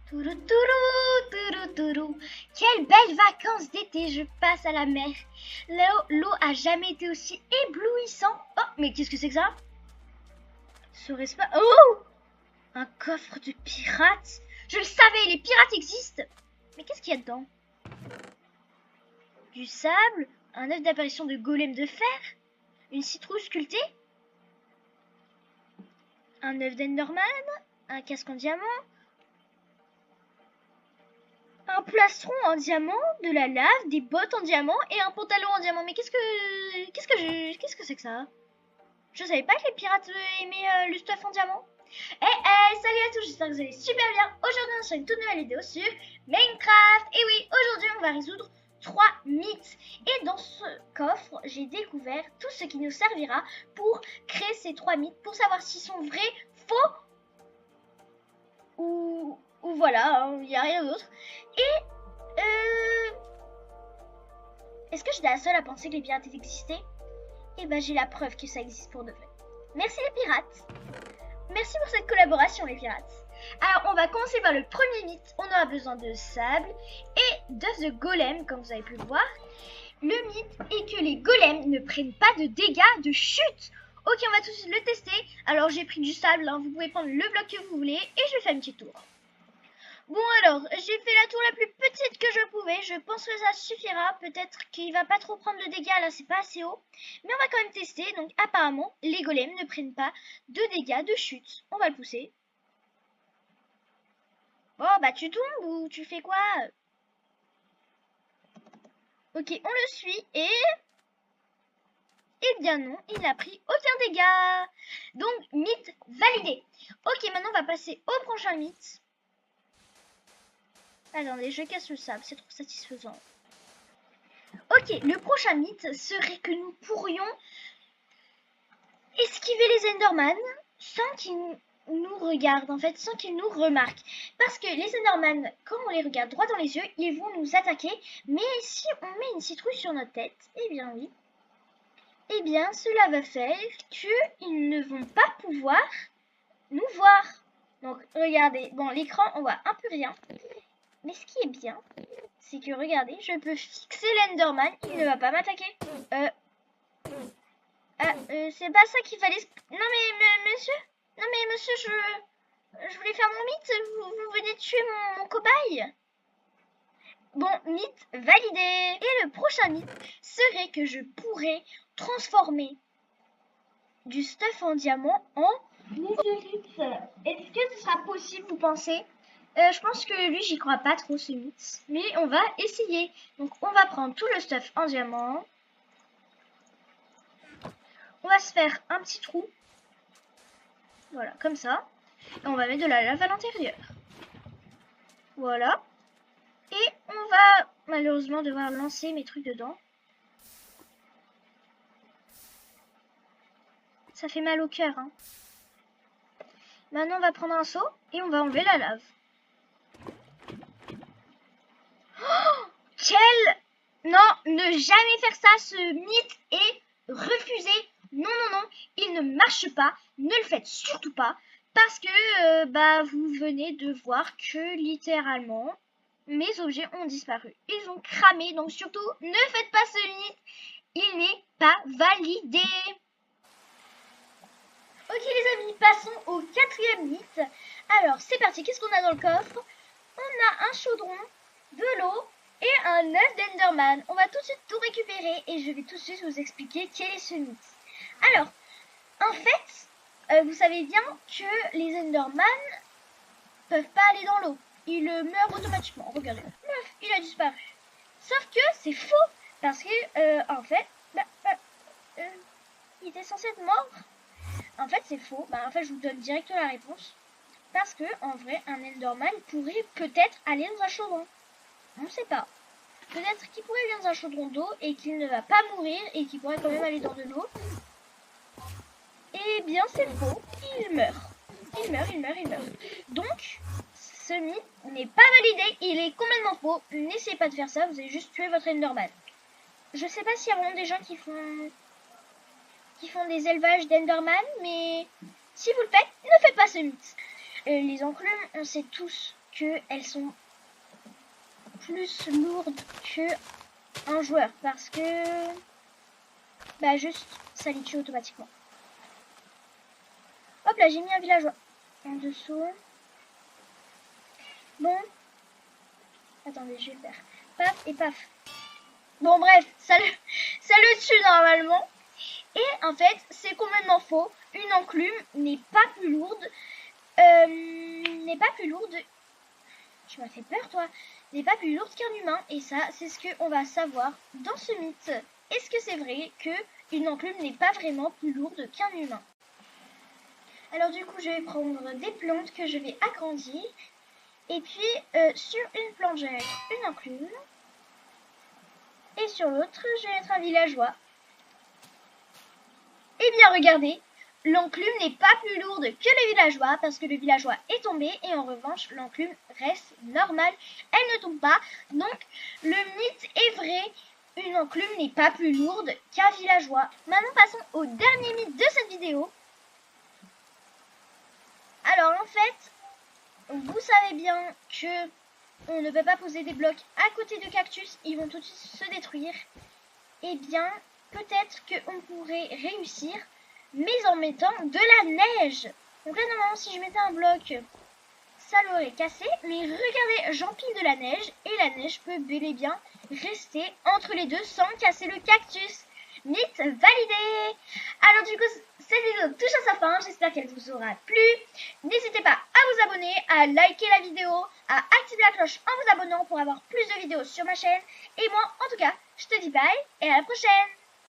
Tourou, tourou, tourou, tourou. Quelles belles vacances d'été je passe à la mer. L'eau a jamais été aussi éblouissante. Oh, mais qu'est-ce que c'est que ça? Serait-ce pas... Oh! Un coffre de pirates? Je le savais, les pirates existent. Mais qu'est-ce qu'il y a dedans? Du sable? Un œuf d'apparition de golem de fer? Une citrouille sculptée? Un œuf d'Enderman? Un casque en diamant? Un plastron en diamant, de la lave, des bottes en diamant et un pantalon en diamant. Mais qu'est-ce que c'est que ça? Je savais pas que les pirates aimaient le stuff en diamant. Salut à tous, j'espère que vous allez super bien. Aujourd'hui on se fait une toute nouvelle vidéo sur Minecraft. Et oui, aujourd'hui on va résoudre 3 mythes. Et dans ce coffre, j'ai découvert tout ce qui nous servira pour créer ces 3 mythes, pour savoir s'ils sont vrais, faux ou voilà, il n'y a rien d'autre. Et est-ce que j'étais la seule à penser que les pirates existaient? Et ben j'ai la preuve que ça existe pour de vrai. Merci les pirates. Merci pour cette collaboration les pirates. Alors on va commencer par le premier mythe. On aura besoin de sable et d'œufs de golem comme vous avez pu le voir. Le mythe est que les golems ne prennent pas de dégâts de chute. Ok, on va tout de suite le tester. Alors j'ai pris du sable, hein. Vous pouvez prendre le bloc que vous voulez et je vais faire un petit tour. Bon alors, j'ai fait la tour la plus petite que je pouvais, je pense que ça suffira, peut-être qu'il va pas trop prendre de dégâts, là c'est pas assez haut, mais on va quand même tester, donc apparemment les golems ne prennent pas de dégâts de chute, on va le pousser. Bon bah tu tombes ou tu fais quoi? Ok, on le suit et... Eh bien non, il n'a pris aucun dégât. Donc mythe validé. Ok, maintenant on va passer au prochain mythe. Attendez, je casse le sable, c'est trop satisfaisant. Ok, le prochain mythe serait que nous pourrions esquiver les Enderman sans qu'ils nous regardent, en fait, sans qu'ils nous remarquent. Parce que les Enderman, quand on les regarde droit dans les yeux, ils vont nous attaquer. Mais si on met une citrouille sur notre tête, eh bien oui, eh bien cela va faire qu'ils ne vont pas pouvoir nous voir. Donc regardez, bon l'écran on voit un peu rien. Mais ce qui est bien, c'est que regardez, je peux fixer l'Enderman, il ne va pas m'attaquer. C'est pas ça qu'il fallait... Non mais monsieur, non mais monsieur, je voulais faire mon mythe, vous venez de tuer mon cobaye. Bon, mythe validé. Et le prochain mythe serait que je pourrais transformer du stuff en diamant en netherite. Est-ce que ce sera possible, vous pensez? Je pense que lui, j'y crois pas trop ce mythe. Mais on va essayer. Donc on va prendre tout le stuff en diamant. On va se faire un petit trou. Voilà, comme ça. Et on va mettre de la lave à l'intérieur. Voilà. Et on va malheureusement devoir lancer mes trucs dedans. Ça fait mal au cœur, hein. Maintenant, on va prendre un seau et on va enlever la lave. Oh, quel... Non, ne jamais faire ça. Ce mythe est refusé. Non, non, non. Il ne marche pas. Ne le faites surtout pas. Parce que vous venez de voir que littéralement, mes objets ont disparu. Ils ont cramé. Donc surtout, ne faites pas ce mythe. Il n'est pas validé. Ok les amis, passons au quatrième mythe. Alors c'est parti, qu'est-ce qu'on a dans le coffre? On a un chaudron, de l'eau et un œuf d'Enderman. On va tout de suite tout récupérer et je vais tout de suite vous expliquer quel est ce mythe. Alors, en fait, vous savez bien que les Enderman peuvent pas aller dans l'eau. Ils meurent automatiquement. Regardez, l'œuf, il a disparu. Sauf que c'est faux parce que, en fait, il était censé être mort. En fait, c'est faux. En fait, je vous donne directement la réponse. Parce que, en vrai, un Enderman pourrait peut-être aller dans un chaudron. On ne sait pas. Peut-être qu'il pourrait aller dans un chaudron d'eau et qu'il ne va pas mourir et qu'il pourrait quand même aller dans de l'eau. Eh bien, c'est faux. Il meurt. Il meurt. Donc, ce mythe n'est pas validé. Il est complètement faux. N'essayez pas de faire ça. Vous allez juste tuer votre Enderman. Je sais pas s'il y a vraiment des gens qui font des élevages d'Enderman, mais si vous le faites, ne faites pas ce mythe. Les enclumes, on sait tous qu'elles sont plus lourdes que un joueur parce que bah juste ça les tue automatiquement. Hop là, j'ai mis un villageois en dessous. Bon, attendez, je vais faire paf et paf. Bon bref, ça le tue normalement. Et en fait, c'est complètement faux. Une enclume n'est pas plus lourde. Tu m'as fait peur, toi. N'est pas plus lourde qu'un humain. Et ça, c'est ce qu'on va savoir dans ce mythe. Est-ce que c'est vrai qu'une enclume n'est pas vraiment plus lourde qu'un humain? Alors du coup, je vais prendre des plantes que je vais agrandir. Et puis, sur une plante, je vais mettre une enclume. Et sur l'autre, je vais mettre un villageois. Et bien, regardez, l'enclume n'est pas plus lourde que le villageois parce que le villageois est tombé et en revanche, l'enclume reste normale. Elle ne tombe pas. Donc, le mythe est vrai. Une enclume n'est pas plus lourde qu'un villageois. Maintenant, passons au dernier mythe de cette vidéo. Alors, en fait, vous savez bien que on ne peut pas poser des blocs à côté de cactus. Ils vont tout de suite se détruire. Eh bien, peut-être qu'on pourrait réussir, mais en mettant de la neige. Donc là, normalement, si je mettais un bloc, ça l'aurait cassé. Mais regardez, j'empile de la neige et la neige peut bel et bien rester entre les deux sans casser le cactus. Mythe validé. Alors du coup, cette vidéo touche à sa fin. J'espère qu'elle vous aura plu. N'hésitez pas à vous abonner, à liker la vidéo, à activer la cloche en vous abonnant pour avoir plus de vidéos sur ma chaîne. Et moi, en tout cas, je te dis bye et à la prochaine.